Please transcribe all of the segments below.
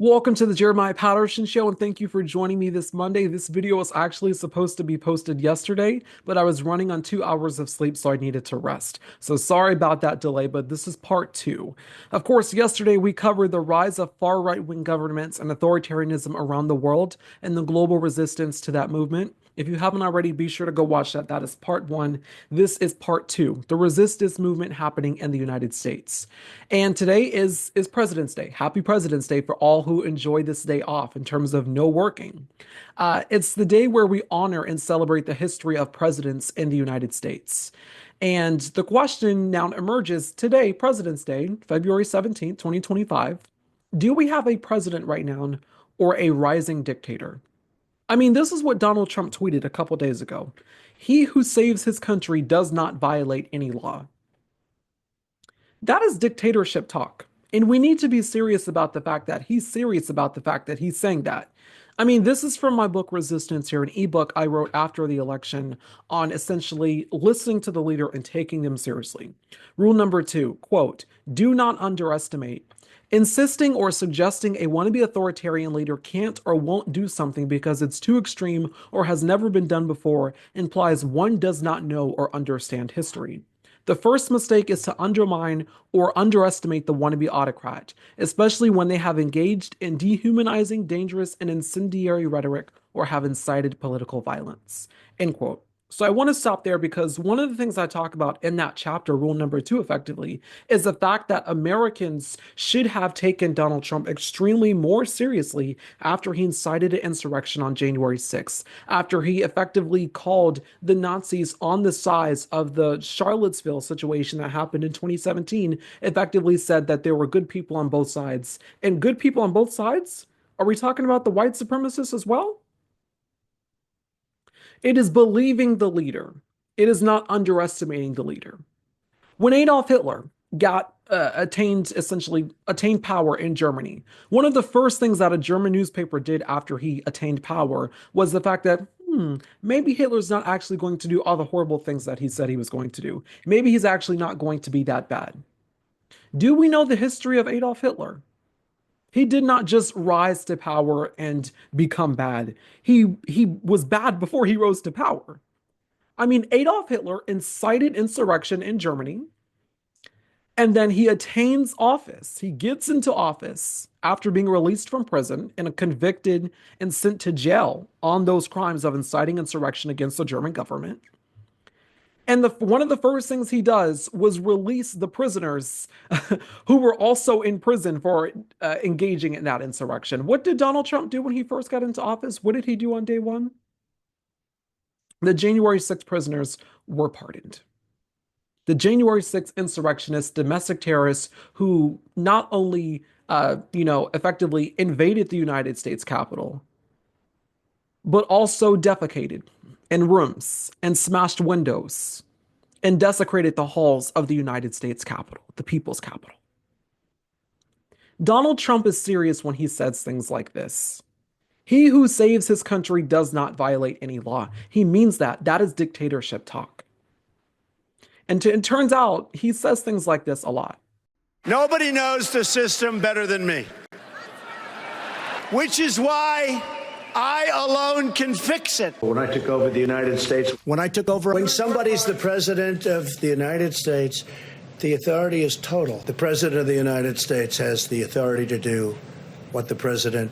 Welcome to the Jeremiah Patterson Show, and thank you for joining me this Monday. This video was actually supposed to be posted yesterday, but I was running on 2 hours of sleep, so I needed to rest. So sorry about that delay, but this is part two. Of course, yesterday we covered the rise of far right-wing governments and authoritarianism around the world and the global resistance to that movement. If you haven't already, be sure to go watch that. That is part one. This is part two, the resistance movement happening in the United States. And today is President's Day. Happy President's Day for all who enjoy this day off in terms of no working. It's the day where we honor and celebrate the history of presidents in the United States. And the question now emerges today, President's Day, February 17th, 2025. Do we have a president right now or a rising dictator? I mean, this is what Donald Trump tweeted a couple days ago. He who saves his country does not violate any law. That is dictatorship talk. And we need to be serious about the fact that he's serious about the fact that he's saying that. I mean, this is from my book Resistance here, an ebook I wrote after the election on essentially listening to the leader and taking them seriously. Rule number 2, quote, do not underestimate. Insisting or suggesting a wannabe authoritarian leader can't or won't do something because it's too extreme or has never been done before implies one does not know or understand history. The first mistake is to undermine or underestimate the wannabe autocrat, especially when they have engaged in dehumanizing, dangerous, and incendiary rhetoric or have incited political violence. End quote. So I want to stop there because one of the things I talk about in that chapter, rule number 2, effectively, is the fact that Americans should have taken Donald Trump extremely more seriously after he incited an insurrection on January 6th, after he effectively called the Nazis on the sides of the Charlottesville situation that happened in 2017, effectively said that there were good people on both sides. And good people on both sides? Are we talking about the white supremacists as well? It is believing the leader. It is not underestimating the leader. When Adolf Hitler got attained power in Germany, one of the first things that a German newspaper did after he attained power was the fact that maybe Hitler's not actually going to do all the horrible things that he said he was going to do. Maybe he's actually not going to be that bad. Do we know the history of Adolf Hitler? He did not just rise to power and become bad. He was bad before he rose to power. I mean, Adolf Hitler incited insurrection in Germany, and then he attains office. He gets into office after being released from prison and convicted and sent to jail on those crimes of inciting insurrection against the German government. And one of the first things he does was release the prisoners who were also in prison for engaging in that insurrection. What did Donald Trump do when he first got into office? What did he do on day one? The January 6th prisoners were pardoned. The January 6th insurrectionists, domestic terrorists who not only, effectively invaded the United States Capitol, but also defecated in rooms and smashed windows and desecrated the halls of the United States Capitol, the people's capital. Donald Trump is serious when he says things like this. He who saves his country does not violate any law. He means that. That is dictatorship talk. And it turns out he says things like this a lot. Nobody knows the system better than me, which is why I alone can fix it. When I took over the United States, when somebody's the president of the United States, the authority is total. The president of the United States has the authority to do what the president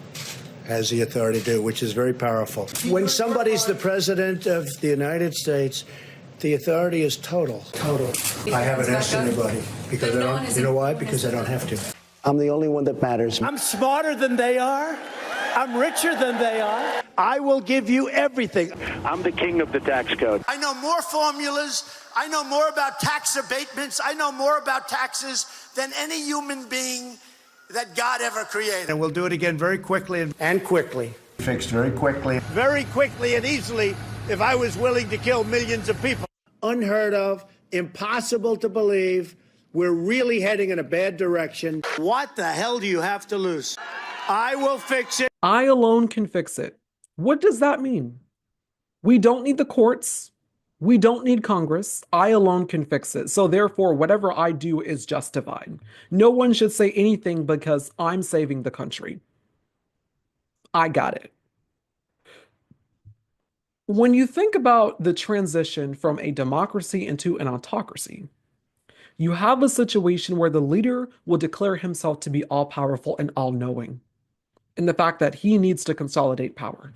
has the authority to do, which is very powerful. When somebody's the president of the United States, the authority is total. Total. I haven't asked anybody because I don't. You know why? Because I don't have to. I'm the only one that matters. I'm smarter than they are. I'm richer than they are. I will give you everything. I'm the king of the tax code. I know more formulas. I know more about tax abatements. I know more about taxes than any human being that God ever created. And we'll do it again very quickly and quickly. Fixed very quickly. Very quickly and easily if I was willing to kill millions of people. Unheard of, impossible to believe. We're really heading in a bad direction. What the hell do you have to lose? I will fix it. I alone can fix it. What does that mean? We don't need the courts. We don't need Congress. I alone can fix it. So therefore, whatever I do is justified. No one should say anything because I'm saving the country. I got it. When you think about the transition from a democracy into an autocracy, you have a situation where the leader will declare himself to be all powerful and all knowing, and the fact that he needs to consolidate power.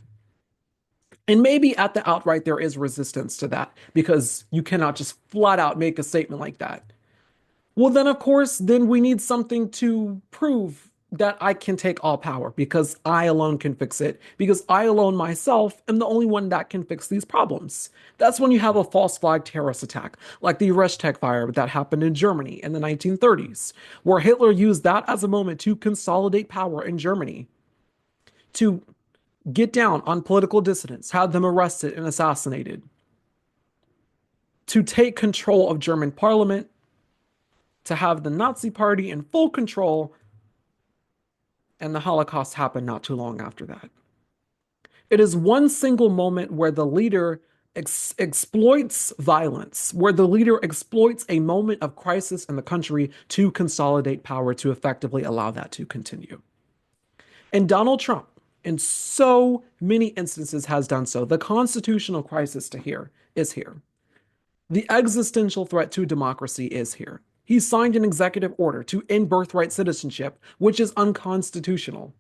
And maybe at the outright, there is resistance to that because you cannot just flat out make a statement like that. Well, then, of course, then we need something to prove that I can take all power because I alone can fix it, because I alone myself am the only one that can fix these problems. That's when you have a false flag terrorist attack, like the Reichstag fire that happened in Germany in the 1930s, where Hitler used that as a moment to consolidate power in Germany, to get down on political dissidents, have them arrested and assassinated, to take control of German parliament, to have the Nazi party in full control, and the Holocaust happened not too long after that. It is one single moment where the leader exploits violence, where the leader exploits a moment of crisis in the country to consolidate power to effectively allow that to continue. And Donald Trump, in so many instances, has done so. The constitutional crisis to here is here. The existential threat to democracy is here. He signed an executive order to end birthright citizenship, which is unconstitutional.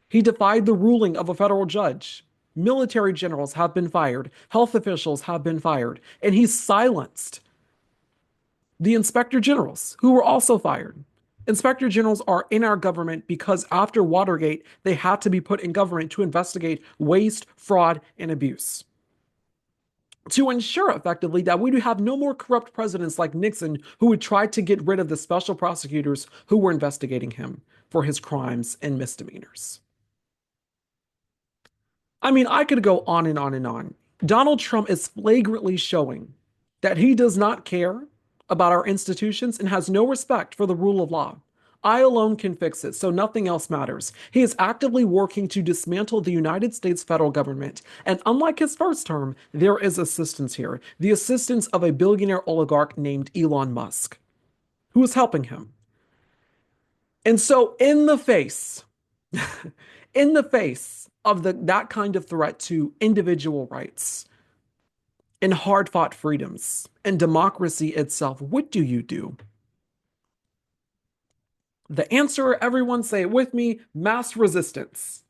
He defied the ruling of a federal judge. Military generals have been fired, health officials have been fired, and he silenced the inspector generals, who were also fired. Inspector generals are in our government because after Watergate, they had to be put in government to investigate waste, fraud, and abuse, to ensure effectively that we do have no more corrupt presidents like Nixon who would try to get rid of the special prosecutors who were investigating him for his crimes and misdemeanors. I mean, I could go on and on and on. Donald Trump is flagrantly showing that he does not care about our institutions and has no respect for the rule of law. I alone can fix it, so nothing else matters. He is actively working to dismantle the United States federal government. And unlike his first term, there is assistance here. The assistance of a billionaire oligarch named Elon Musk, who is helping him. And so, in the face, in the face of that kind of threat to individual rights and hard fought freedoms and democracy itself, what do you do? The answer, everyone say it with me, mass resistance.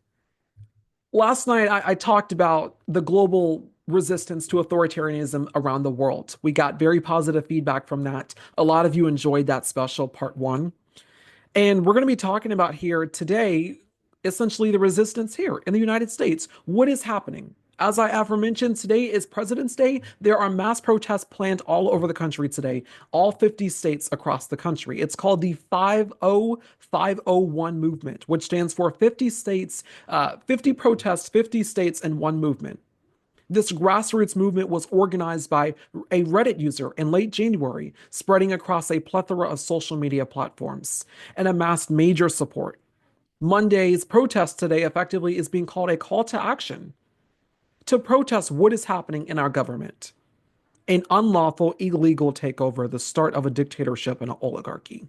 Last night, I talked about the global resistance to authoritarianism around the world. We got very positive feedback from that. A lot of you enjoyed that special part one. And we're going to be talking about here today, essentially the resistance here in the United States. What is happening? As I aforementioned, today is President's Day. There are mass protests planned all over the country today, all 50 states across the country. It's called the 50501 movement, which stands for 50 states, 50 protests, 50 states, and one movement. This grassroots movement was organized by a Reddit user in late January, spreading across a plethora of social media platforms, and amassed major support. Monday's protest today effectively is being called a call to action to protest what is happening in our government. An unlawful, illegal takeover, the start of a dictatorship and an oligarchy.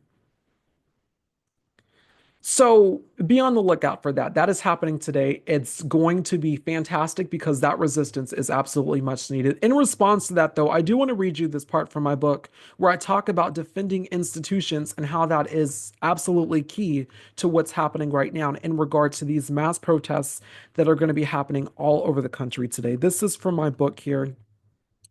So be on the lookout for that. That is happening today. It's going to be fantastic because that resistance is absolutely much needed. In response to that, though, I do want to read you this part from my book where I talk about defending institutions and how that is absolutely key to what's happening right now in regard to these mass protests that are going to be happening all over the country today. This is from my book here.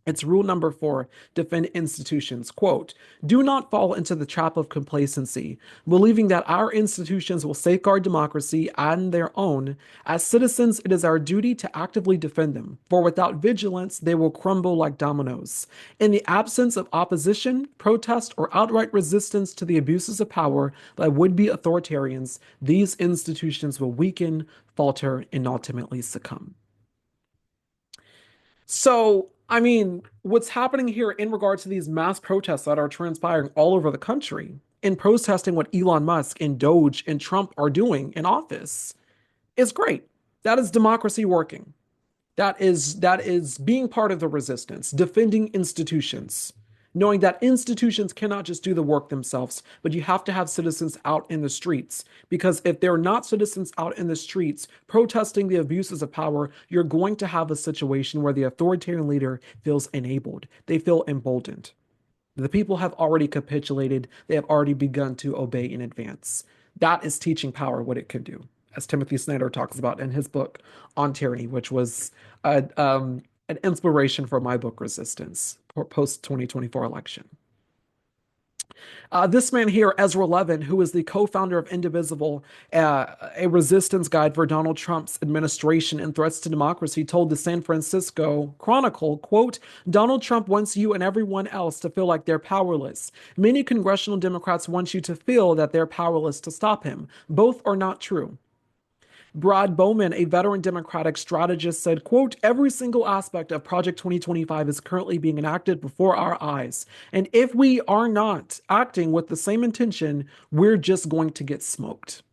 It's rule number 4, defend institutions. Quote, do not fall into the trap of complacency, believing that our institutions will safeguard democracy on their own. As citizens, it is our duty to actively defend them, for without vigilance, they will crumble like dominoes. In the absence of opposition, protest, or outright resistance to the abuses of power by would-be authoritarians, these institutions will weaken, falter, and ultimately succumb. So, I mean, what's happening here in regard to these mass protests that are transpiring all over the country in protesting what Elon Musk and Doge and Trump are doing in office is great. That is democracy working. That is being part of the resistance, defending institutions, knowing that institutions cannot just do the work themselves, but you have to have citizens out in the streets. Because if there are not citizens out in the streets protesting the abuses of power, you're going to have a situation where the authoritarian leader feels enabled, they feel emboldened. The people have already capitulated, they have already begun to obey in advance. That is teaching power what it can do, as Timothy Snyder talks about in his book on tyranny, which was an inspiration for my book Resistance, post 2024 election. This man here, Ezra Levin, who is the co-founder of Indivisible, a resistance guide for Donald Trump's administration and threats to democracy, told the San Francisco Chronicle, quote, Donald Trump wants you and everyone else to feel like they're powerless. Many congressional Democrats want you to feel that they're powerless to stop him. Both are not true. Brad Bowman, a veteran Democratic strategist, said, quote, every single aspect of Project 2025 is currently being enacted before our eyes. And if we are not acting with the same intention, we're just going to get smoked.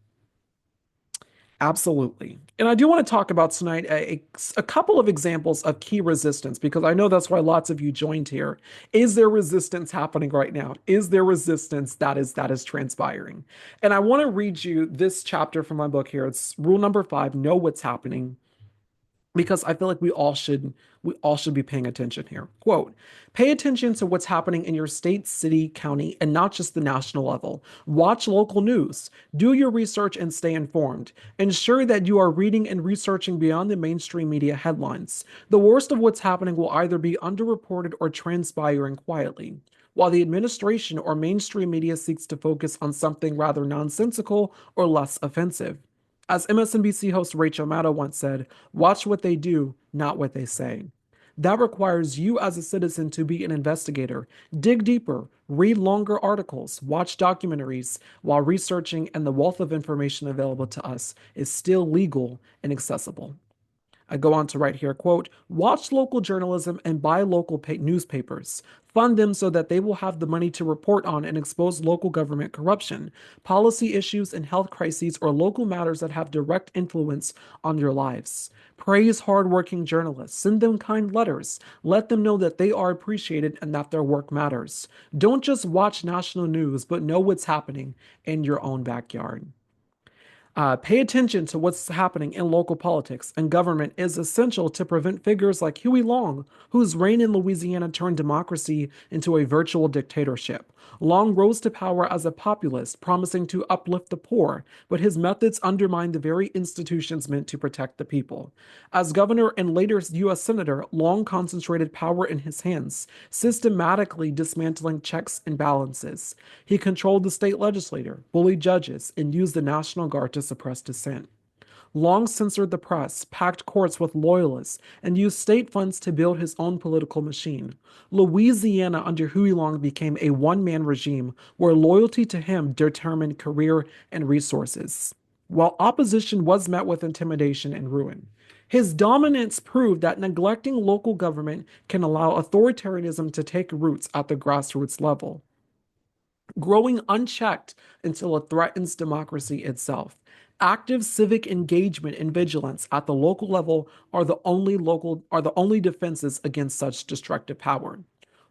Absolutely. And I do want to talk about tonight a couple of examples of key resistance, because I know that's why lots of you joined here. Is there resistance happening right now? Is there resistance that is transpiring? And I want to read you this chapter from my book here. It's rule number 5, know what's happening, because I feel like we all should be paying attention here. Quote, pay attention to what's happening in your state, city, county, and not just the national level. Watch local news. Do your research and stay informed. Ensure that you are reading and researching beyond the mainstream media headlines. The worst of what's happening will either be underreported or transpiring quietly. While the administration or mainstream media seeks to focus on something rather nonsensical or less offensive. As MSNBC host Rachel Maddow once said, watch what they do, not what they say. That requires you as a citizen to be an investigator, dig deeper, read longer articles, watch documentaries while researching, and the wealth of information available to us is still legal and accessible. I go on to write here, quote, watch local journalism and buy local newspapers. Fund them so that they will have the money to report on and expose local government corruption, policy issues and health crises, or local matters that have direct influence on your lives. Praise hardworking journalists. Send them kind letters. Let them know that they are appreciated and that their work matters. Don't just watch national news, but know what's happening in your own backyard. Pay attention to what's happening in local politics and government is essential to prevent figures like Huey Long, whose reign in Louisiana turned democracy into a virtual dictatorship. Long rose to power as a populist, promising to uplift the poor, but his methods undermined the very institutions meant to protect the people. As governor and later U.S. Senator, Long concentrated power in his hands, systematically dismantling checks and balances. He controlled the state legislature, bullied judges, and used the National Guard to suppress dissent. Long censored the press, packed courts with loyalists, and used state funds to build his own political machine. Louisiana under Huey Long became a one-man regime where loyalty to him determined career and resources, while opposition was met with intimidation and ruin. His dominance proved that neglecting local government can allow authoritarianism to take roots at the grassroots level, growing unchecked until it threatens democracy itself. Active civic engagement and vigilance at the local level are the only defenses against such destructive power.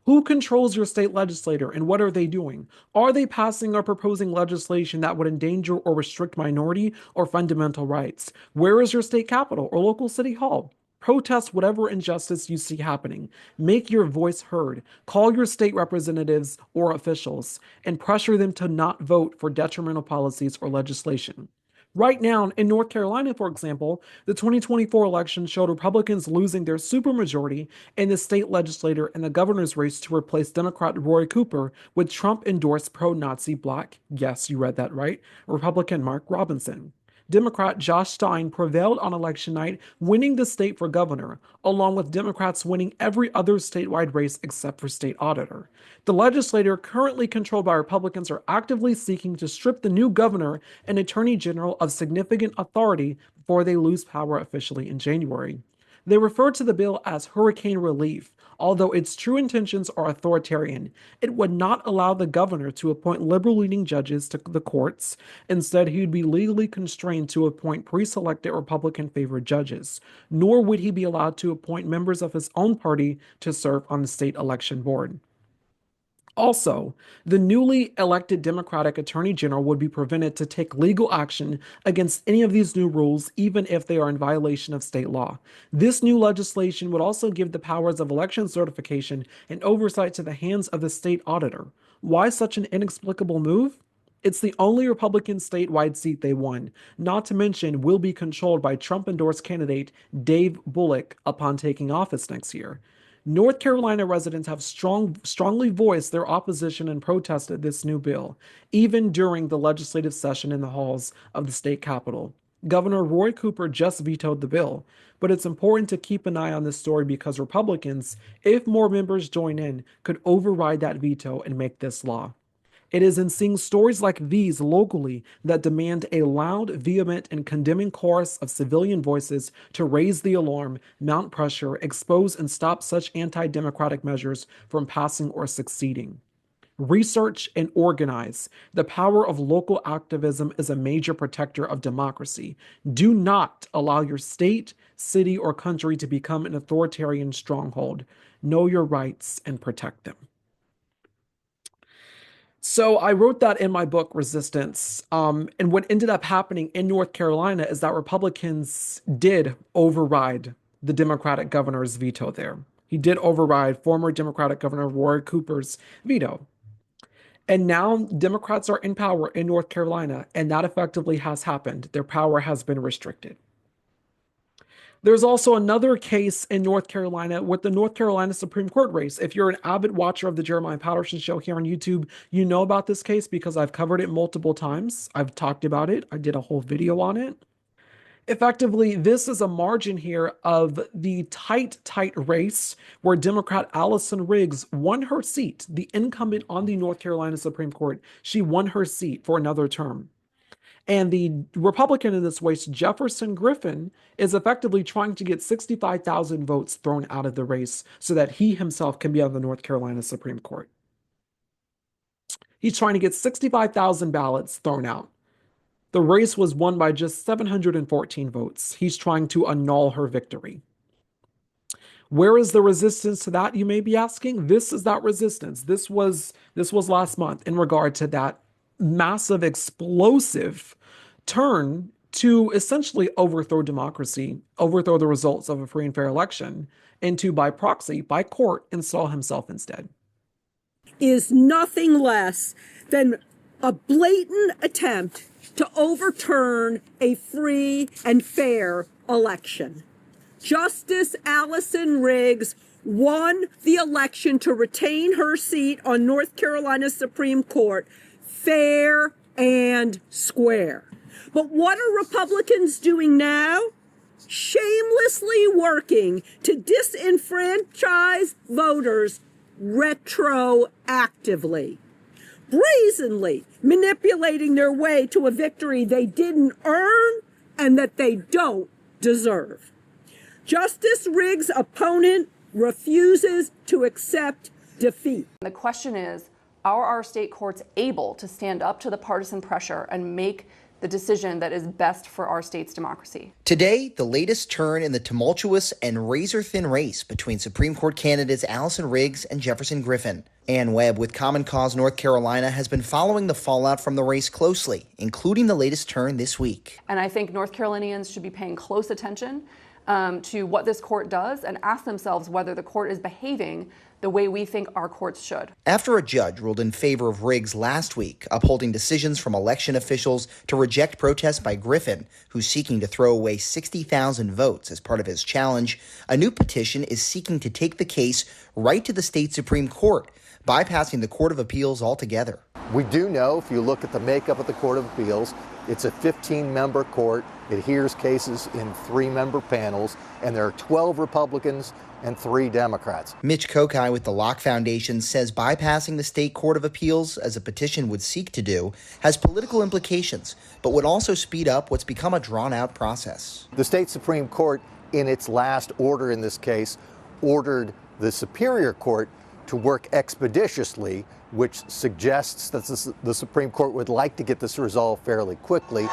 Who controls your state legislature and what are they doing? Are they passing or proposing legislation that would endanger or restrict minority or fundamental rights? Where is your state capitol or local city hall? Protest whatever injustice you see happening. Make your voice heard. Call your state representatives or officials and pressure them to not vote for detrimental policies or legislation. Right now, in North Carolina, for example, the 2024 election showed Republicans losing their supermajority in the state legislature and the governor's race to replace Democrat Roy Cooper with Trump-endorsed pro-Nazi black, yes, you read that right, Republican Mark Robinson. Democrat Josh Stein prevailed on election night, winning the state for governor, along with Democrats winning every other statewide race except for state auditor. The legislature, currently controlled by Republicans, are actively seeking to strip the new governor and attorney general of significant authority before they lose power officially in January. They refer to the bill as hurricane relief. Although its true intentions are authoritarian, it would not allow the governor to appoint liberal-leaning judges to the courts. Instead, he would be legally constrained to appoint pre-selected Republican-favored judges, nor would he be allowed to appoint members of his own party to serve on the state election board. Also, the newly elected Democratic Attorney General would be prevented to take legal action against any of these new rules, even if they are in violation of state law. This new legislation would also give the powers of election certification and oversight to the hands of the state auditor. Why such an inexplicable move? It's the only Republican statewide seat they won, not to mention will be controlled by Trump endorsed candidate Dave Bullock upon taking office next year. North Carolina residents have strongly voiced their opposition and protested this new bill, even during the legislative session in the halls of the state capitol. Governor Roy Cooper just vetoed the bill, but it's important to keep an eye on this story because Republicans, if more members join in, could override that veto and make this law. It is in seeing stories like these locally that demand a loud, vehement, and condemning chorus of civilian voices to raise the alarm, mount pressure, expose, and stop such anti democratic measures from passing or succeeding. Research and organize. The power of local activism is a major protector of democracy. Do not allow your state, city, or country to become an authoritarian stronghold. Know your rights and protect them. So I wrote that in my book, Resistance. And what ended up happening in North Carolina is that Republicans did override the Democratic governor's veto there. He did override former Democratic Governor Roy Cooper's veto. And now Democrats are in power in North Carolina, and that effectively has happened. Their power has been restricted. There's also another case in North Carolina with the North Carolina Supreme Court race. If you're an avid watcher of the Jeremiah Patterson Show here on YouTube, you know about this case because I've covered it multiple times. I've talked about it. I did a whole video on it. Effectively, this is a margin here of the tight race where Democrat Allison Riggs won her seat, the incumbent on the North Carolina Supreme Court. She won her seat for another term. And the Republican in this race, Jefferson Griffin, is effectively trying to get 65,000 votes thrown out of the race so that he himself can be on the North Carolina Supreme Court. He's trying to get 65,000 ballots thrown out. The race was won by just 714 votes. He's trying to annul her victory. Where is the resistance to that, you may be asking? This is that resistance. This was last month in regard to that massive, explosive turn to essentially overthrow democracy, overthrow the results of a free and fair election, and to, by proxy, by court, install himself instead. Is nothing less than a blatant attempt to overturn a free and fair election. Justice Allison Riggs won the election to retain her seat on North Carolina Supreme Court fair and square. But what are Republicans doing now? Shamelessly working to disenfranchise voters retroactively, brazenly manipulating their way to a victory they didn't earn and that they don't deserve. Justice Riggs' opponent refuses to accept defeat. The question is, are our state courts able to stand up to the partisan pressure and make the decision that is best for our state's democracy? Today, the latest turn in the tumultuous and razor-thin race between Supreme Court candidates Allison Riggs and Jefferson Griffin. Ann Webb with Common Cause North Carolina has been following the fallout from the race closely, including the latest turn this week. And I think North Carolinians should be paying close attention to what this court does and ask themselves whether the court is behaving the way we think our courts should. After a judge ruled in favor of Riggs last week, upholding decisions from election officials to reject protests by Griffin, who's seeking to throw away 60,000 votes as part of his challenge, a new petition is seeking to take the case right to the state Supreme Court, bypassing the Court of Appeals altogether. We do know, if you look at the makeup of the Court of Appeals, it's a 15-member court. It hears cases in 3-member panels, and there are 12 Republicans and 3 Democrats. Mitch Kokai with the Locke Foundation says bypassing the state Court of Appeals, as a petition would seek to do, has political implications, but would also speed up what's become a drawn-out process. The state Supreme Court, in its last order in this case, ordered the Superior Court to work expeditiously, which suggests that the Supreme Court would like to get this resolved fairly quickly.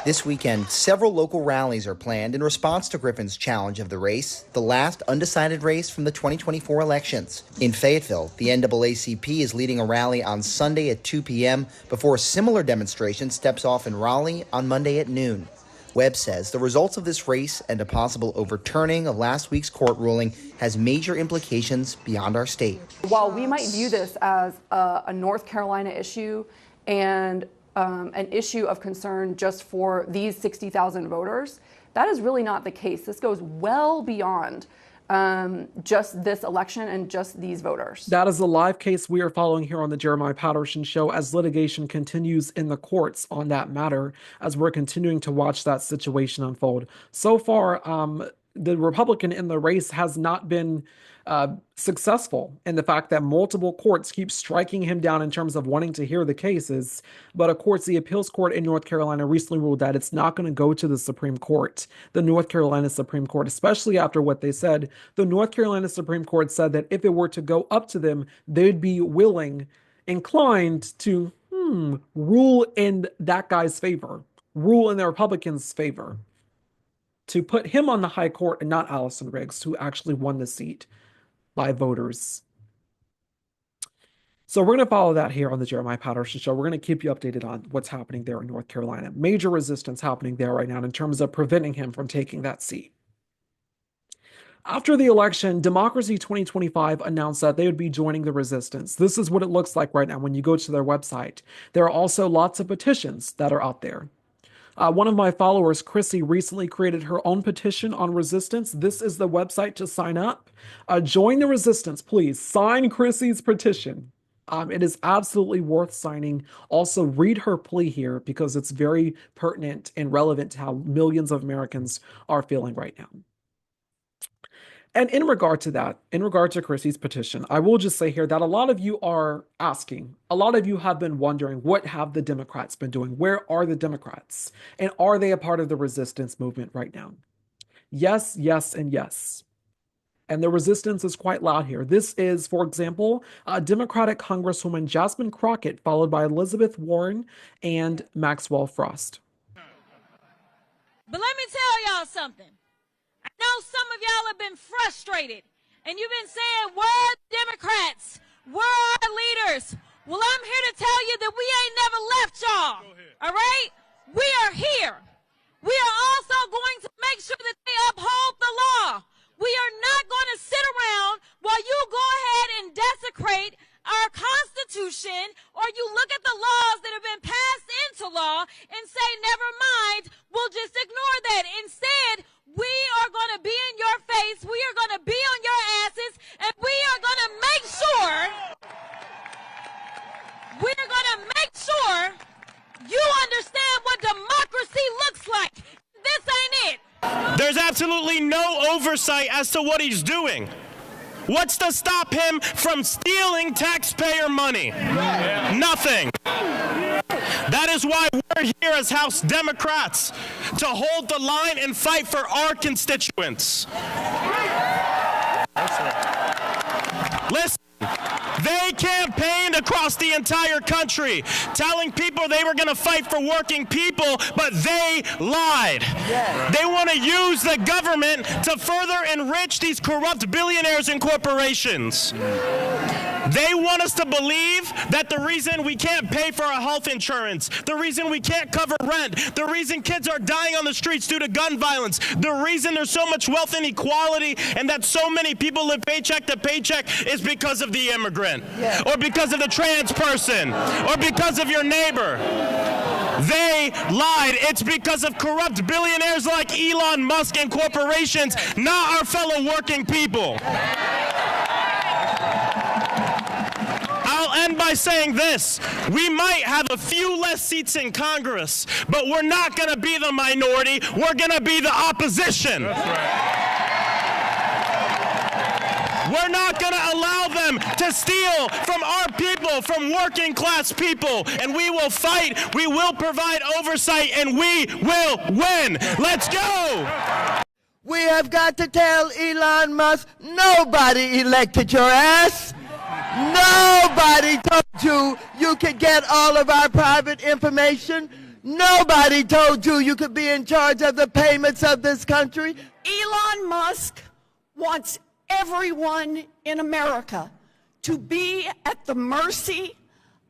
This weekend, several local rallies are planned in response to Griffin's challenge of the race, the last undecided race from the 2024 elections. In Fayetteville, the NAACP is leading a rally on Sunday at 2 p.m. before a similar demonstration steps off in Raleigh on Monday at noon. Webb says the results of this race and a possible overturning of last week's court ruling has major implications beyond our state. While we might view this as a North Carolina issue and an issue of concern just for these 60,000 voters, that is really not the case. This goes well beyond just this election and just these voters. That is the live case we are following here on the Jeremiah Patterson Show as litigation continues in the courts on that matter, as we're continuing to watch that situation unfold. So far, the Republican in the race has not been successful in the fact that multiple courts keep striking him down in terms of wanting to hear the cases. But of course, the appeals court in North Carolina recently ruled that it's not going to go to the Supreme Court, the North Carolina Supreme Court, especially after what they said. The North Carolina Supreme Court said that if it were to go up to them, they'd be inclined to rule in that guy's favor, rule in the Republicans' favor, to put him on the high court and not Allison Riggs, who actually won the seat by voters. So we're going to follow that here on the Jeremiah Patterson Show. We're going to keep you updated on what's happening there in North Carolina. Major resistance happening there right now in terms of preventing him from taking that seat. After the election, Democracy 2025 announced that they would be joining the resistance. This is what it looks like right now when you go to their website. There are also lots of petitions that are out there. One of my followers, Chrissy, recently created her own petition on resistance. This is the website to sign up. Join the resistance, please. Sign Chrissy's petition. It is absolutely worth signing. Also, read her plea here because it's very pertinent and relevant to how millions of Americans are feeling right now. And in regard to that, in regard to Chrissy's petition, I will just say here that a lot of you are asking, a lot of you have been wondering, what have the Democrats been doing? Where are the Democrats? And are they a part of the resistance movement right now? Yes, yes, and yes. And the resistance is quite loud here. This is, for example, Democratic Congresswoman Jasmine Crockett, followed by Elizabeth Warren and Maxwell Frost. But let me tell y'all something. I know some of y'all have been frustrated, and you've been saying, where are the Democrats? Where are our leaders? Well, I'm here to tell you that we ain't never left y'all, all right? We are here. We are also going to make sure that they uphold the law. We are not going to sit around while you go ahead and desecrate our Constitution, or you look at the laws that have been passed into law and say, never mind, we'll just ignore that. Instead, we are going to be in your face, we are going to be on your asses, and we are going to make sure, you understand what democracy looks like. This ain't it. There's absolutely no oversight as to what he's doing. What's to stop him from stealing taxpayer money? Nothing. That is why we're here as House Democrats, to hold the line and fight for our constituents. Listen, they campaigned across the entire country telling people they were going to fight for working people, but they lied. They want to use the government to further enrich these corrupt billionaires and corporations. They want us to believe that the reason we can't pay for our health insurance, the reason we can't cover rent, the reason kids are dying on the streets due to gun violence, the reason there's so much wealth inequality and that so many people live paycheck to paycheck is because of the immigrant, or because of the trans person, or because of your neighbor. They lied. It's because of corrupt billionaires like Elon Musk and corporations, not our fellow working people. I'll end by saying this. We might have a few less seats in Congress, but we're not going to be the minority. We're going to be the opposition. That's right. We're not going to allow them to steal from our people, from working class people. And we will fight, we will provide oversight, and we will win. Let's go! We have got to tell Elon Musk, nobody elected your ass. Nobody told you you could get all of our private information. Nobody told you you could be in charge of the payments of this country. Elon Musk wants everyone in America to be at the mercy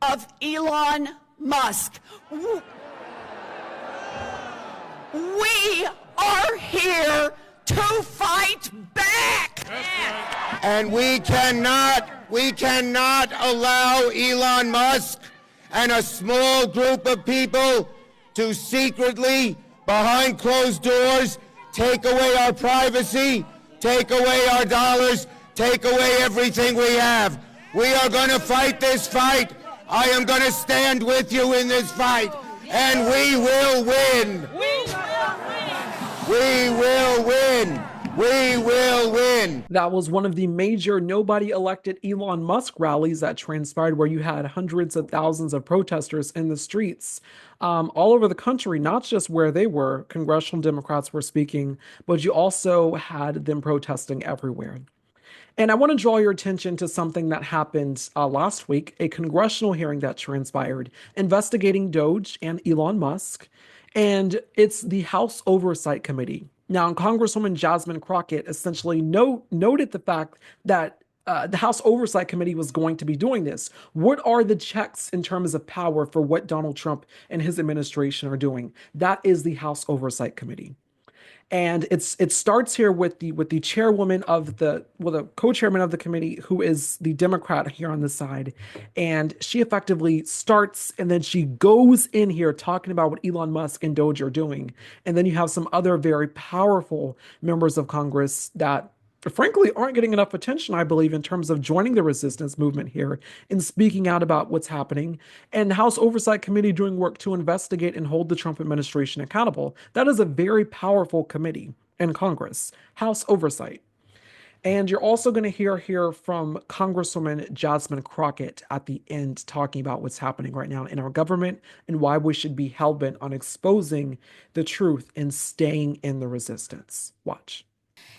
of Elon Musk. We are here to fight back. And we cannot allow Elon Musk and a small group of people to secretly, behind closed doors, take away our privacy, take away our dollars, take away everything we have. We are going to fight this fight. I am going to stand with you in this fight, and we will win. We will win. We will win. That was one of the major nobody elected Elon Musk rallies that transpired, where you had hundreds of thousands of protesters in the streets all over the country, not just where they were. Congressional Democrats were speaking, but you also had them protesting everywhere. And I want to draw your attention to something that happened last week, a congressional hearing that transpired investigating Doge and Elon Musk. And it's the House Oversight Committee. Now, Congresswoman Jasmine Crockett essentially noted the fact that the House Oversight Committee was going to be doing this. What are the checks in terms of power for what Donald Trump and his administration are doing? That is the House Oversight Committee. And it starts here with the chairwoman of the co-chairman of the committee, who is the Democrat here on the side. And she effectively starts, and then she goes in here talking about what Elon Musk and Doge are doing. And then you have some other very powerful members of Congress that frankly aren't getting enough attention, I believe, in terms of joining the resistance movement here and speaking out about what's happening, and the House Oversight Committee doing work to investigate and hold the Trump administration accountable. That is a very powerful committee in Congress, House Oversight. And you're also going to hear from Congresswoman Jasmine Crockett at the end talking about what's happening right now in our government and why we should be hell-bent on exposing the truth and staying in the resistance. Watch.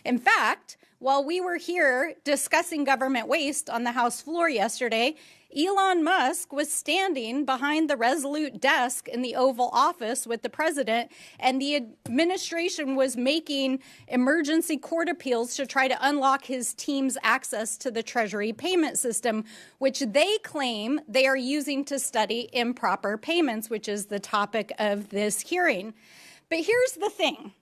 In fact, while we were here discussing government waste on the House floor yesterday, Elon Musk was standing behind the Resolute desk in the Oval Office with the president, and the administration was making emergency court appeals to try to unlock his team's access to the Treasury payment system, which they claim they are using to study improper payments, which is the topic of this hearing. But here's the thing.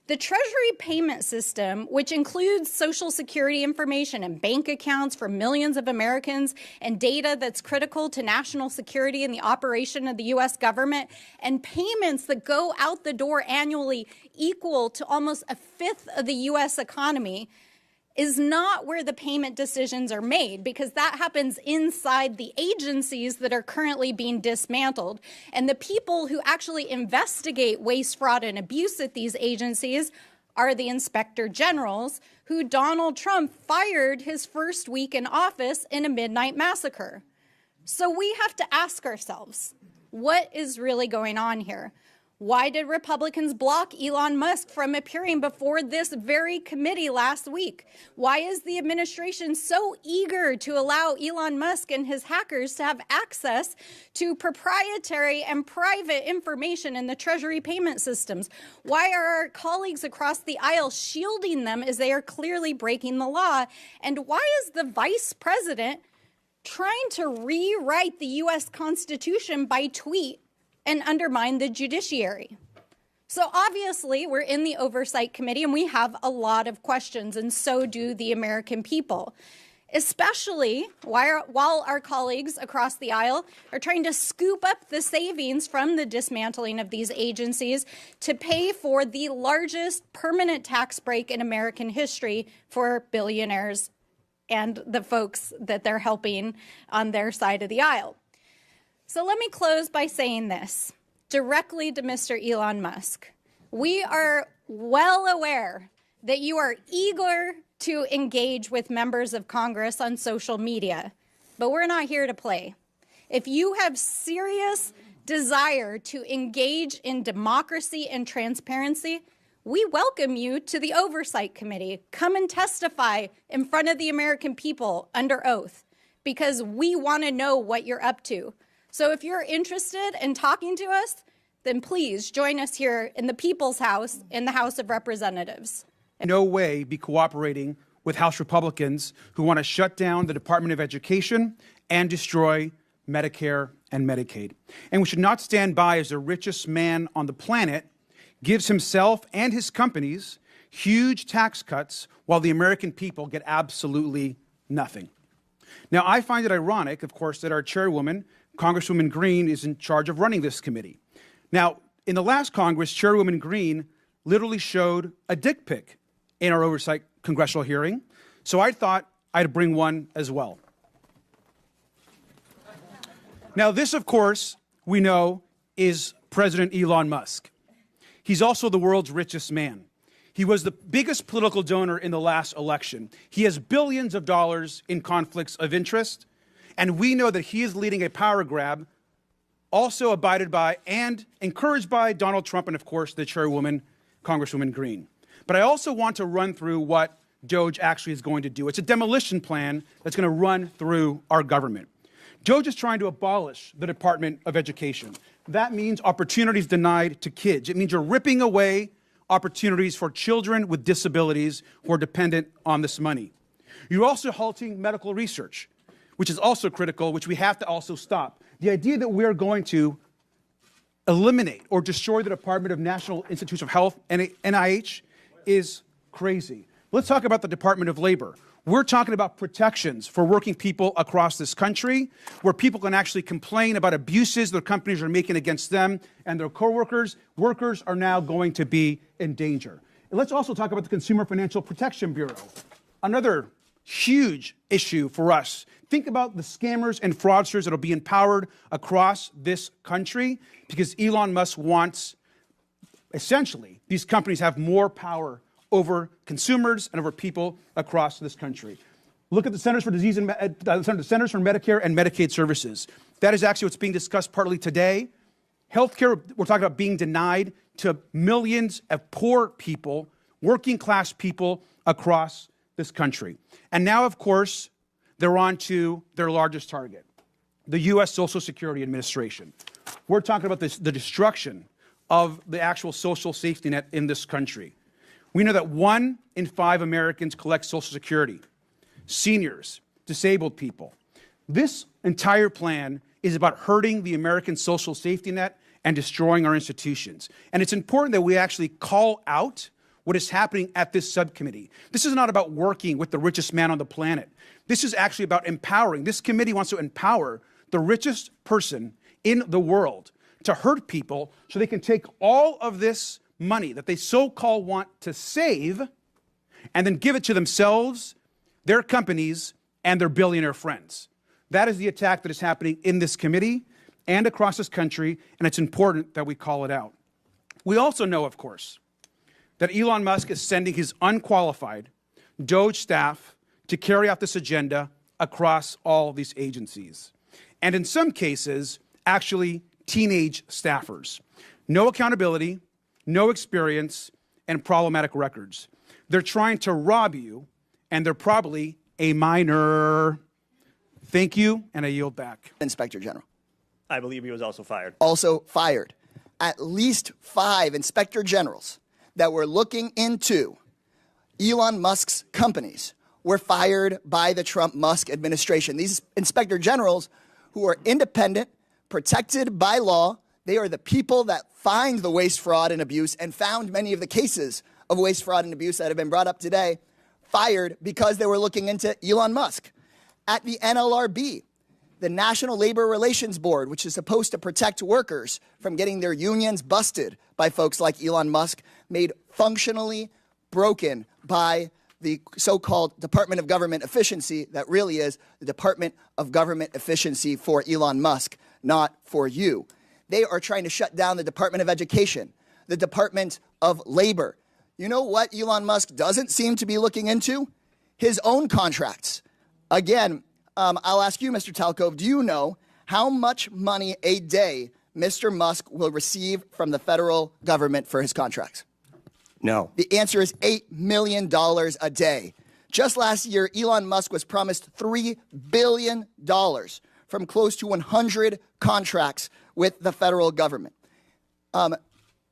The Treasury payment system, which includes Social Security information and bank accounts for millions of Americans and data that's critical to national security and the operation of the U.S. government, and payments that go out the door annually equal to almost a fifth of the U.S. economy, is not where the payment decisions are made, because that happens inside the agencies that are currently being dismantled. And the people who actually investigate waste, fraud, and abuse at these agencies are the inspector generals, who Donald Trump fired his first week in office in a midnight massacre. So we have to ask ourselves, what is really going on here? Why did Republicans block Elon Musk from appearing before this very committee last week? Why is the administration so eager to allow Elon Musk and his hackers to have access to proprietary and private information in the Treasury payment systems? Why are our colleagues across the aisle shielding them as they are clearly breaking the law? And why is the vice president trying to rewrite the U.S. Constitution by tweet and undermine the judiciary? So obviously we're in the Oversight Committee and we have a lot of questions, and so do the American people, especially while our colleagues across the aisle are trying to scoop up the savings from the dismantling of these agencies to pay for the largest permanent tax break in American history for billionaires and the folks that they're helping on their side of the aisle. So let me close by saying this directly to Mr. Elon Musk. We are well aware that you are eager to engage with members of Congress on social media, but we're not here to play. If you have serious desire to engage in democracy and transparency, we welcome you to the Oversight Committee. Come and testify in front of the American people under oath, because we want to know what you're up to. So if you're interested in talking to us, then please join us here in the People's House in the House of Representatives. No way be cooperating with House Republicans who want to shut down the Department of Education and destroy Medicare and Medicaid. And we should not stand by as the richest man on the planet gives himself and his companies huge tax cuts while the American people get absolutely nothing. Now, I find it ironic, of course, that our chairwoman, Congresswoman Green, is in charge of running this committee. Now, in the last Congress, Chairwoman Green literally showed a dick pic in our oversight congressional hearing, so I thought I'd bring one as well. Now, this, of course, we know is President Elon Musk. He's also the world's richest man. He was the biggest political donor in the last election. He has billions of dollars in conflicts of interest, and we know that he is leading a power grab, also abided by and encouraged by Donald Trump and, of course, the chairwoman, Congresswoman Green. But I also want to run through what DOGE actually is going to do. It's a demolition plan that's going to run through our government. DOGE is trying to abolish the Department of Education. That means opportunities denied to kids. It means you're ripping away opportunities for children with disabilities who are dependent on this money. You're also halting medical research, which is also critical, which we have to also stop. The idea that we're going to eliminate or destroy the Department of National Institutes of Health, NIH, is crazy. Let's talk about the Department of Labor. We're talking about protections for working people across this country, where people can actually complain about abuses their companies are making against them and their coworkers. Workers are now going to be in danger. And let's also talk about the Consumer Financial Protection Bureau, another huge issue for us. Think about the scammers and fraudsters that will be empowered across this country because Elon Musk wants, essentially, these companies have more power over consumers and over people across this country. Look at the Centers for the Centers for Medicare and Medicaid Services. That is actually what's being discussed partly today. Healthcare, we're talking about being denied to millions of poor people, working class people across this country. And now, of course, they're on to their largest target, the U.S. Social Security Administration. We're talking about the destruction of the actual social safety net in this country. We know that 1 in 5 Americans collect Social Security, seniors, disabled people. This entire plan is about hurting the American social safety net and destroying our institutions. And it's important that we actually call out what is happening at this subcommittee. This is not about working with the richest man on the planet. This is actually about empowering. This committee wants to empower the richest person in the world to hurt people so they can take all of this money that they so-called want to save and then give it to themselves, their companies, and their billionaire friends. That is the attack that is happening in this committee and across this country, and it's important that we call it out. We also know, of course, that Elon Musk is sending his unqualified DOGE staff to carry out this agenda across all these agencies. And in some cases, actually teenage staffers. No accountability, no experience, and problematic records. They're trying to rob you, and they're probably a minor. Thank you, and I yield back. Inspector General. I believe he was also fired. Also fired. At least 5 inspector generals that were looking into Elon Musk's companies were fired by the Trump-Musk administration. These inspector generals, who are independent, protected by law, they are the people that find the waste, fraud, and abuse and found many of the cases of waste, fraud, and abuse that have been brought up today, fired because they were looking into Elon Musk. At the NLRB, the National Labor Relations Board, which is supposed to protect workers from getting their unions busted by folks like Elon Musk, made functionally broken by the so-called Department of Government Efficiency that really is the Department of Government Efficiency for Elon Musk, not for you. They are trying to shut down the Department of Education, the Department of Labor. You know what Elon Musk doesn't seem to be looking into? His own contracts. Again, I'll ask you, Mr. Talcove, do you know how much money a day Mr. Musk will receive from the federal government for his contracts? No. The answer is $8 million a day. Just last year, Elon Musk was promised $3 billion from close to 100 contracts with the federal government.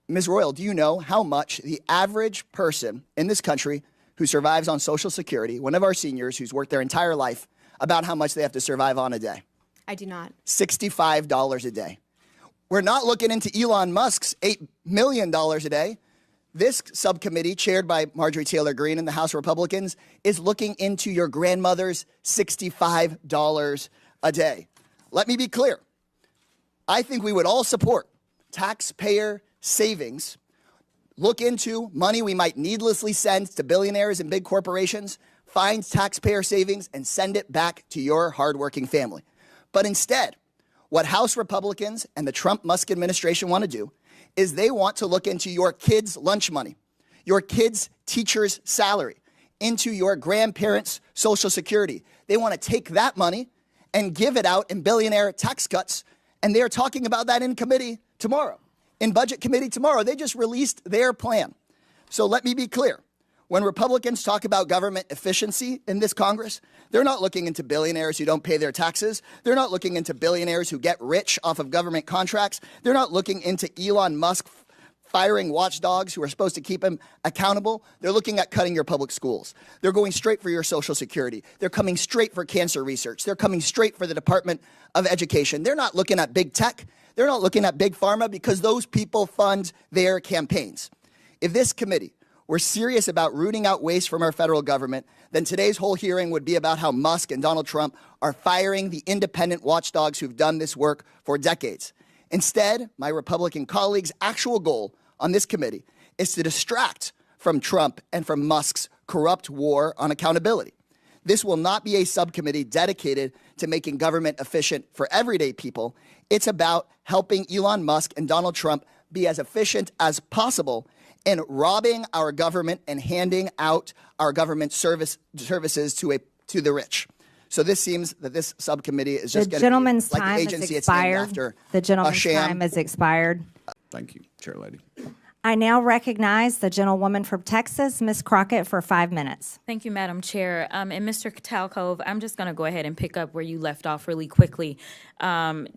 Ms. Royal, do you know how much the average person in this country who survives on Social Security, one of our seniors who's worked their entire life, about how much they have to survive on a day? I do not. $65 a day. We're not looking into Elon Musk's $8 million a day. This subcommittee, chaired by Marjorie Taylor Greene and the House Republicans, is looking into your grandmother's $65 a day. Let me be clear. I think we would all support taxpayer savings, look into money we might needlessly send to billionaires and big corporations, find taxpayer savings, and send it back to your hardworking family. But instead, what House Republicans and the Trump-Musk administration want to do is they want to look into your kids' lunch money, your kids' teacher's salary, into your grandparents' Social Security. They want to take that money and give it out in billionaire tax cuts, and they're talking about that in committee tomorrow. In Budget Committee tomorrow, they just released their plan. So let me be clear. When Republicans talk about government efficiency in this Congress, they're not looking into billionaires who don't pay their taxes. They're not looking into billionaires who get rich off of government contracts. They're not looking into Elon Musk firing watchdogs who are supposed to keep him accountable. They're looking at cutting your public schools. They're going straight for your Social Security. They're coming straight for cancer research. They're coming straight for the Department of Education. They're not looking at big tech. They're not looking at big pharma because those people fund their campaigns. If this committee were serious about rooting out waste from our federal government, then today's whole hearing would be about how Musk and Donald Trump are firing the independent watchdogs who've done this work for decades. Instead, my Republican colleagues' actual goal on this committee is to distract from Trump and from Musk's corrupt war on accountability. This will not be a subcommittee dedicated to making government efficient for everyday people. It's about helping Elon Musk and Donald Trump be as efficient as possible in robbing our government and handing out our government services to the rich. So this seems that this subcommittee is just going to be like the agency it's named after. The gentleman's time has expired. Thank you, Chair Lady. I now recognize the gentlewoman from Texas, Ms. Crockett, for 5 minutes. Thank you, Madam Chair. And Mr. Talcove, I'm just going to go ahead and pick up where you left off really quickly.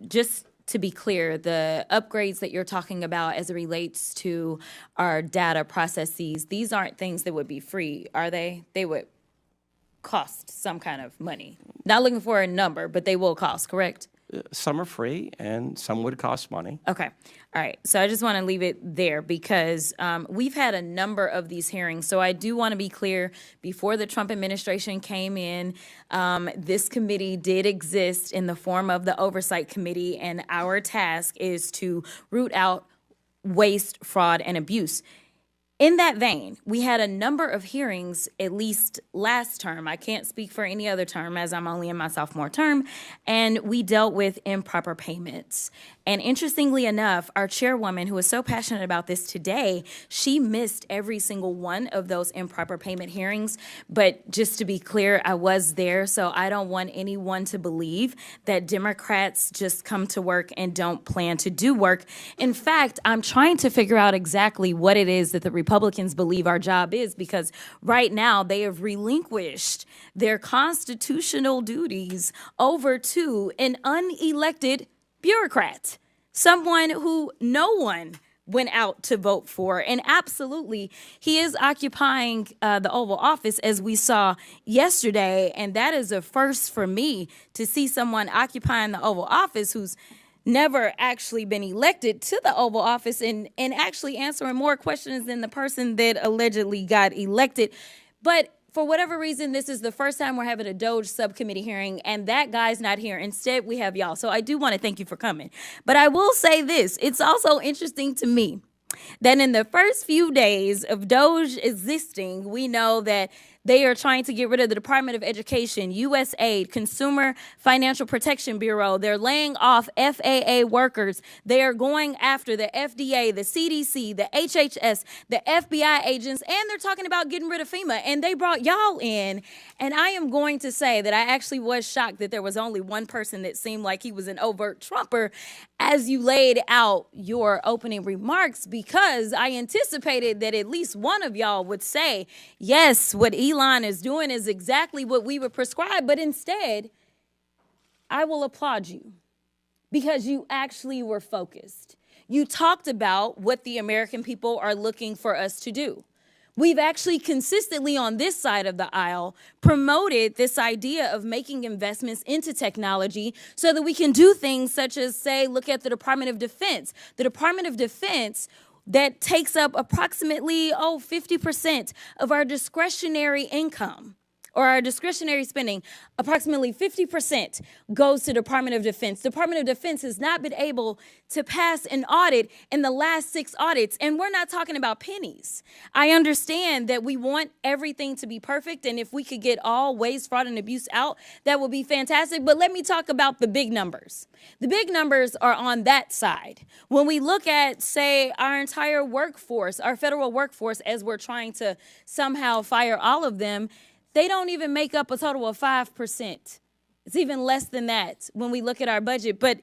Just to be clear, the upgrades that you're talking about as it relates to our data processes, these aren't things that would be free, are they? They would cost some kind of money. Not looking for a number, but they will cost, correct? Some are free and some would cost money. Okay. All right. So I just want to leave it there because we've had a number of these hearings. So I do want to be clear, before the Trump administration came in, this committee did exist in the form of the Oversight Committee, and our task is to root out waste, fraud, and abuse. In that vein, we had a number of hearings, at least last term. I can't speak for any other term as I'm only in my sophomore term. And we dealt with improper payments. And interestingly enough, our chairwoman, who is so passionate about this today, she missed every single one of those improper payment hearings. But just to be clear, I was there, so I don't want anyone to believe that Democrats just come to work and don't plan to do work. In fact, I'm trying to figure out exactly what it is that the Republicans believe our job is, because right now they have relinquished their constitutional duties over to an unelected bureaucrat, someone who no one went out to vote for. And absolutely, he is occupying the Oval Office, as we saw yesterday. And that is a first for me, to see someone occupying the Oval Office who's never actually been elected to the Oval Office and actually answering more questions than the person that allegedly got elected. But for whatever reason, this is the first time we're having a DOJ subcommittee hearing, and that guy's not here. Instead, we have y'all. So I do want to thank you for coming. But I will say this. It's also interesting to me that in the first few days of DOJ existing, we know that they are trying to get rid of the Department of Education, USAID, Consumer Financial Protection Bureau. They're laying off FAA workers. They are going after the FDA, the CDC, the HHS, the FBI agents, and they're talking about getting rid of FEMA. And they brought y'all in. And I am going to say that I actually was shocked that there was only one person that seemed like he was an overt Trumper as you laid out your opening remarks, because I anticipated that at least one of y'all would say, yes, what Elon is doing is exactly what we would prescribe. But instead, I will applaud you because you actually were focused. you talked about what the American people are looking for us to do. We've actually consistently on this side of the aisle promoted this idea of making investments into technology so that we can do things such as, say, look at the Department of Defense. The Department of Defense that takes up approximately, 50% of our discretionary income. Or our discretionary spending, approximately 50% goes to Department of Defense. Department of Defense has not been able to pass an audit in the last 6 audits, and we're not talking about pennies. I understand that we want everything to be perfect, and if we could get all waste, fraud, and abuse out, that would be fantastic. But let me talk about the big numbers. The big numbers are on that side. When we look at, say, our entire workforce, our federal workforce, as we're trying to somehow fire all of them, they don't even make up a total of 5%. It's even less than that when we look at our budget. But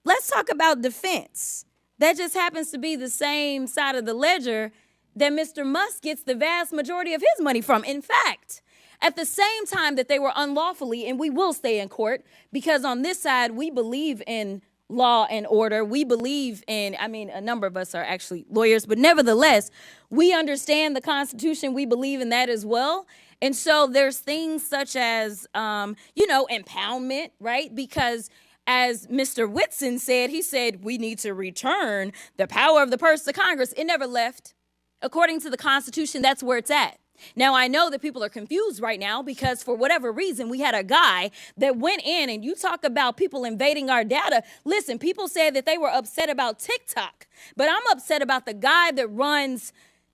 let's talk about defense. That just happens to be the same side of the ledger that Mr. Musk gets the vast majority of his money from. In fact, at the same time that they were unlawfully, and we will stay in court, because on this side, we believe in law and order. We believe in, a number of us are actually lawyers, but nevertheless, we understand the Constitution. We believe in that as well. And so there's things such as, impoundment, right? Because as Mr. Whitson said, he said, we need to return the power of the purse to Congress. It never left. According to the Constitution, that's where it's at. Now, I know that people are confused right now because for whatever reason, we had a guy that went in, and you talk about people invading our data. Listen, people said that they were upset about TikTok, but I'm upset about the guy that runs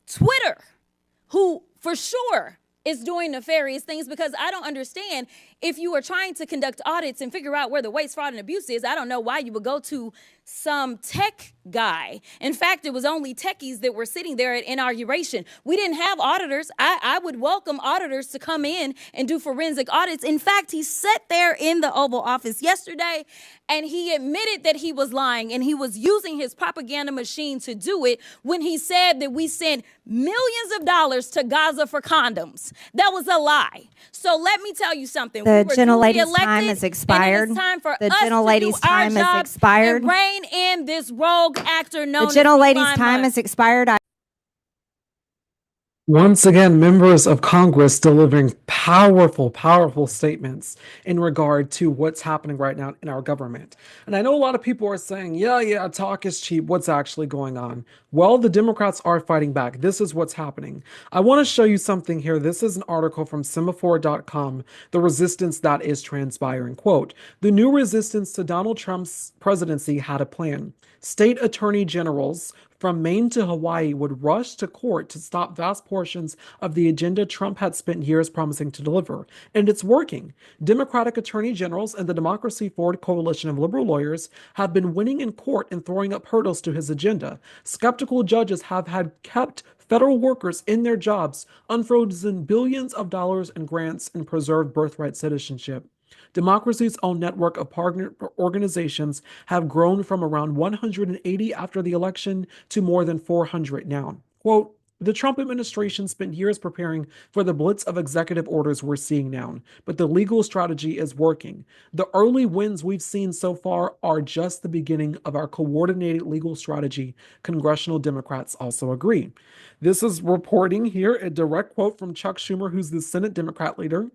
Twitter, who for sure is doing nefarious things, because I don't understand, if you are trying to conduct audits and figure out where the waste, fraud, and abuse is, I don't know why you would go to some tech guy. In fact, it was only techies that were sitting there at inauguration. We didn't have auditors. I would welcome auditors to come in and do forensic audits. In fact, he sat there in the Oval Office yesterday and he admitted that he was lying, and he was using his propaganda machine to do it when he said that we sent millions of dollars to Gaza for condoms. That was a lie. So let me tell you something. The gentlelady's time has expired. It's time for the us gentlelady's to do time our has job expired. and rein in this rogue actor known The as gentlelady's Elon time Musk. has expired. Once again, members of Congress delivering powerful, powerful statements in regard to what's happening right now in our government. And I know a lot of people are saying, yeah, talk is cheap. What's actually going on? Well, the Democrats are fighting back. This is what's happening. I want to show you something here. This is an article from semaphore.com, the resistance that is transpiring. Quote, the new resistance to Donald Trump's presidency had a plan. State attorney generals from Maine to Hawaii would rush to court to stop vast portions of the agenda Trump had spent years promising to deliver. And it's working. Democratic attorney generals and the Democracy Forward coalition of liberal lawyers have been winning in court and throwing up hurdles to his agenda. Skeptical judges have had kept federal workers in their jobs, unfrozen billions of dollars in grants, and preserved birthright citizenship. Democracy's own network of partner organizations have grown from around 180 after the election to more than 400 now. Quote, the Trump administration spent years preparing for the blitz of executive orders we're seeing now, but the legal strategy is working. The early wins we've seen so far are just the beginning of our coordinated legal strategy, congressional Democrats also agree. This is reporting here, a direct quote from Chuck Schumer, who's the Senate Democrat leader.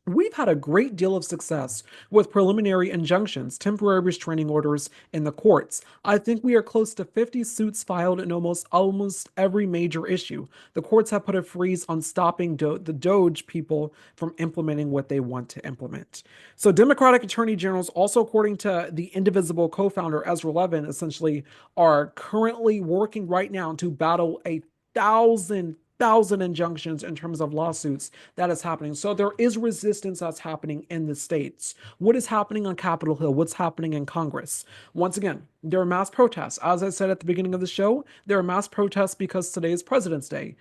We've had a great deal of success with preliminary injunctions, temporary restraining orders in the courts. I think we are close to 50 suits filed in almost every major issue. The courts have put a freeze on stopping the Doge people from implementing what they want to implement. So Democratic attorney generals, also according to the Indivisible co-founder Ezra Levin, essentially are currently working right now to battle 1,000 injunctions in terms of lawsuits that is happening. So there is resistance that's happening in the states. What is happening on Capitol Hill? What's happening in Congress? Once again, there are mass protests. As I said at the beginning of the show, there are mass protests because today is President's Day.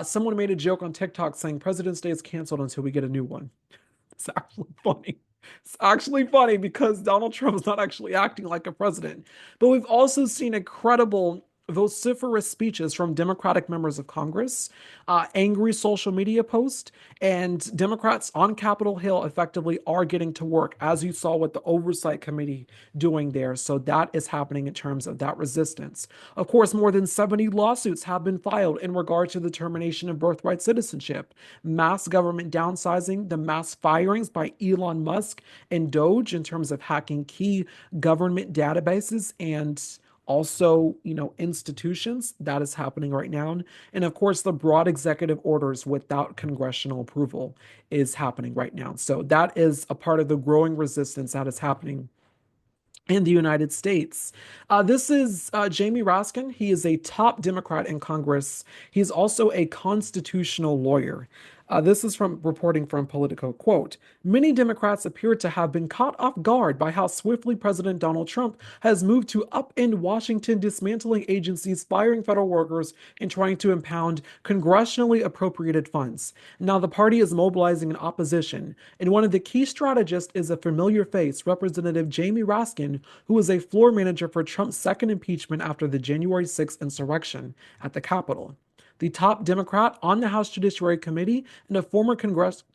Someone made a joke on TikTok saying President's Day is canceled until we get a new one. It's actually funny. It's actually funny because Donald Trump is not actually acting like a president. But we've also seen a credible vociferous speeches from Democratic members of Congress, angry social media posts, and Democrats on Capitol Hill effectively are getting to work, as you saw with the Oversight Committee doing there. So that is happening in terms of that resistance. Of course, more than 70 lawsuits have been filed in regard to the termination of birthright citizenship, mass government downsizing, the mass firings by Elon Musk and Doge in terms of hacking key government databases and also, institutions. That is happening right now. And of course, the broad executive orders without congressional approval is happening right now. So that is a part of the growing resistance that is happening in the United States. This is Jamie Raskin. He is a top Democrat in Congress. He's also a constitutional lawyer. This is from reporting from Politico. Quote, many Democrats appear to have been caught off guard by how swiftly President Donald Trump has moved to upend Washington, dismantling agencies, firing federal workers, and trying to impound congressionally appropriated funds. Now the party is mobilizing an opposition, and one of the key strategists is a familiar face, Representative Jamie Raskin, who was a floor manager for Trump's second impeachment after the January 6th insurrection at the Capitol. The top Democrat on the House Judiciary Committee and a former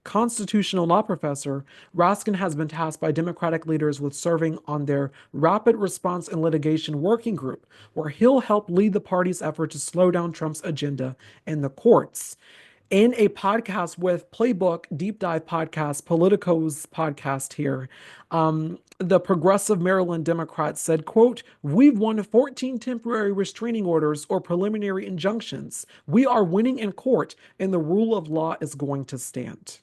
constitutional law professor, Raskin has been tasked by Democratic leaders with serving on their Rapid Response and Litigation Working Group, where he'll help lead the party's effort to slow down Trump's agenda in the courts. In a podcast with Playbook, Deep Dive Podcast, Politico's podcast here, the progressive Maryland Democrat said, quote, we've won 14 temporary restraining orders or preliminary injunctions. We are winning in court, and the rule of law is going to stand.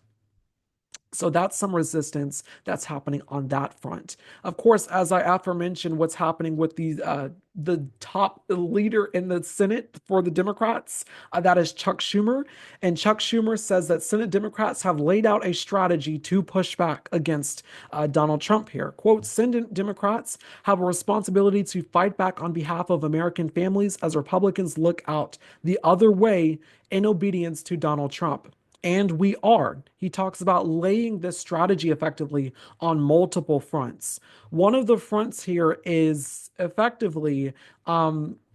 So that's some resistance that's happening on that front. Of course, as I aforementioned, what's happening with the top leader in the Senate for the Democrats, that is Chuck Schumer. And Chuck Schumer says that Senate Democrats have laid out a strategy to push back against Donald Trump here. Quote, Senate Democrats have a responsibility to fight back on behalf of American families as Republicans look out the other way in obedience to Donald Trump. And we are. He talks about laying this strategy effectively on multiple fronts. One of the fronts here is effectively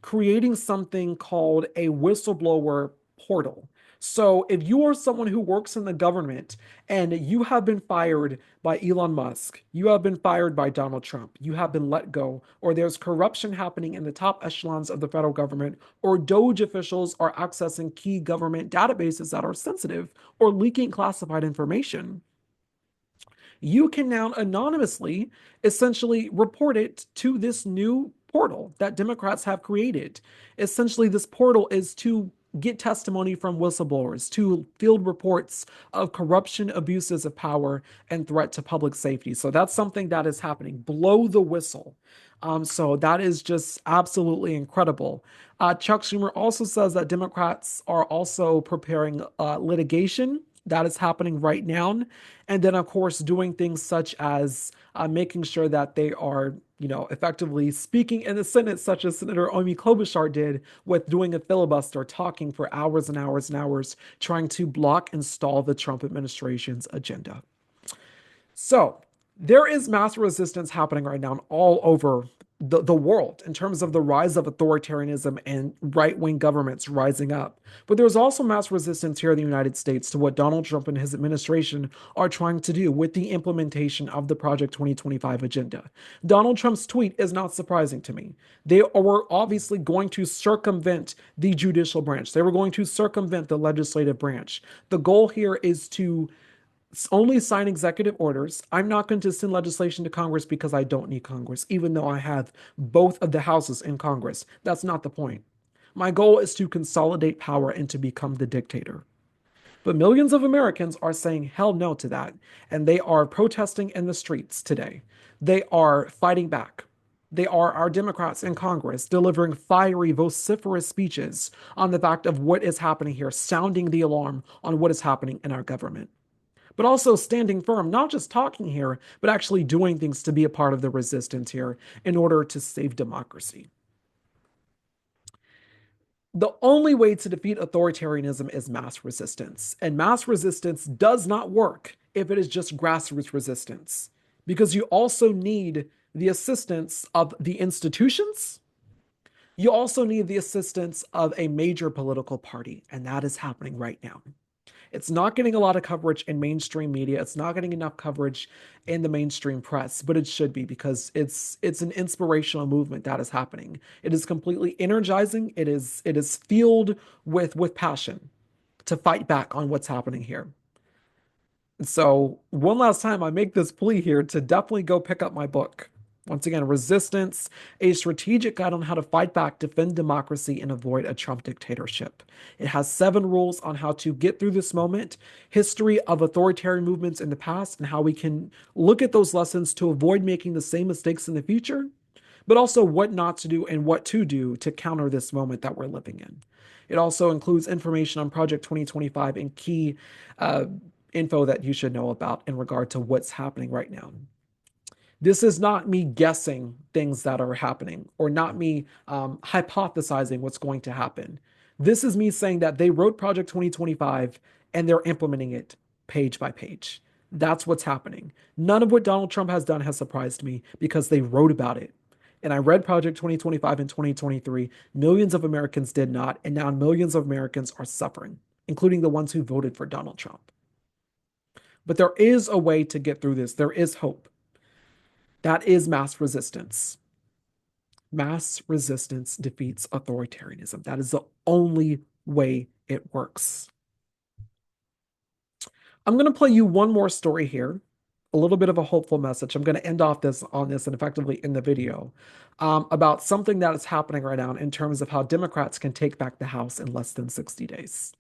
creating something called a whistleblower portal. So if you are someone who works in the government and you have been fired by Elon Musk, you have been fired by Donald Trump, you have been let go, or there's corruption happening in the top echelons of the federal government, or Doge officials are accessing key government databases that are sensitive or leaking classified information, you can now anonymously essentially report it to this new portal that Democrats have created. Essentially, this portal is to get testimony from whistleblowers, to field reports of corruption, abuses of power, and threat to public safety. So that's something that is happening. Blow the whistle. So that is just absolutely incredible. Chuck Schumer also says that Democrats are also preparing litigation. That is happening right now. And then, of course, doing things such as making sure that they are, effectively speaking in the Senate, such as Senator Amy Klobuchar did with doing a filibuster, talking for hours and hours and hours, trying to block and stall the Trump administration's agenda. So there is mass resistance happening right now all over the world in terms of the rise of authoritarianism and right-wing governments rising up. But there's also mass resistance here in the United States to what Donald Trump and his administration are trying to do with the implementation of the Project 2025 agenda. Donald Trump's tweet is not surprising to me. They were obviously going to circumvent the judicial branch. They were going to circumvent the legislative branch. The goal here is to only sign executive orders. I'm not going to send legislation to Congress because I don't need Congress, even though I have both of the houses in Congress. That's not the point. My goal is to consolidate power and to become the dictator. But millions of Americans are saying hell no to that, and they are protesting in the streets today. They are fighting back. They are our Democrats in Congress delivering fiery, vociferous speeches on the fact of what is happening here, sounding the alarm on what is happening in our government. But also standing firm, not just talking here, but actually doing things to be a part of the resistance here in order to save democracy. The only way to defeat authoritarianism is mass resistance. And mass resistance does not work if it is just grassroots resistance, because you also need the assistance of the institutions. You also need the assistance of a major political party, and that is happening right now. It's not getting a lot of coverage in mainstream media. It's not getting enough coverage in the mainstream press, but it should be, because it's an inspirational movement that is happening. It is completely energizing. It is fueled with passion to fight back on what's happening here. So one last time, I make this plea here to definitely go pick up my book. Once again, Resistance, a strategic guide on how to fight back, defend democracy, and avoid a Trump dictatorship. It has 7 rules on how to get through this moment, history of authoritarian movements in the past, and how we can look at those lessons to avoid making the same mistakes in the future, but also what not to do and what to do to counter this moment that we're living in. It also includes information on Project 2025 and key info that you should know about in regard to what's happening right now. This is not me guessing things that are happening, or not me hypothesizing what's going to happen. This is me saying that they wrote Project 2025 and they're implementing it page by page. That's what's happening. None of what Donald Trump has done has surprised me, because they wrote about it. And I read Project 2025 in 2023. Millions of Americans did not, and now millions of Americans are suffering, including the ones who voted for Donald Trump. But there is a way to get through this. There is hope. That is mass resistance. Mass resistance defeats authoritarianism. That is the only way it works. I'm going to play you one more story here, a little bit of a hopeful message. I'm going to end off on this and effectively end the video, about something that is happening right now in terms of how Democrats can take back the House in less than 60 days.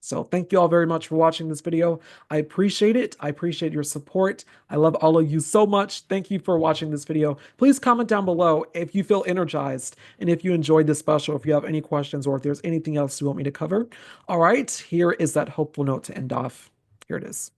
So thank you all very much for watching this video. I appreciate it. I appreciate your support. I love all of you so much. Thank you for watching this video. Please comment down below if you feel energized and if you enjoyed this special, if you have any questions, or if there's anything else you want me to cover. All right, here is that hopeful note to end off. Here it is.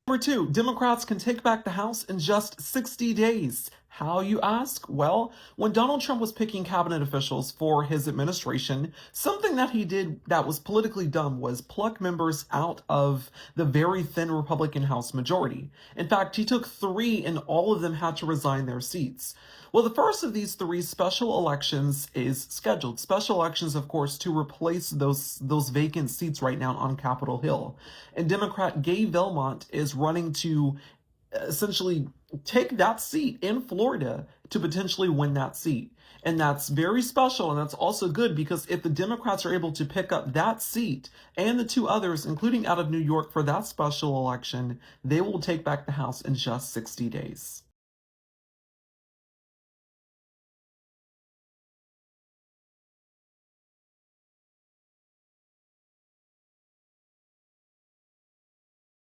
Number 2, Democrats can take back the House in just 60 days. How, you ask? Well, when Donald Trump was picking cabinet officials for his administration, something that he did that was politically dumb was pluck members out of the very thin Republican House majority. In fact, he took 3 and all of them had to resign their seats. Well, the first of these 3 special elections is scheduled. Special elections, of course, to replace those vacant seats right now on Capitol Hill. And Democrat Gay Belmont is running to essentially take that seat in Florida to potentially win that seat. And that's very special, and that's also good, because if the Democrats are able to pick up that seat and the 2 others, including out of New York, for that special election, they will take back the House in just 60 days.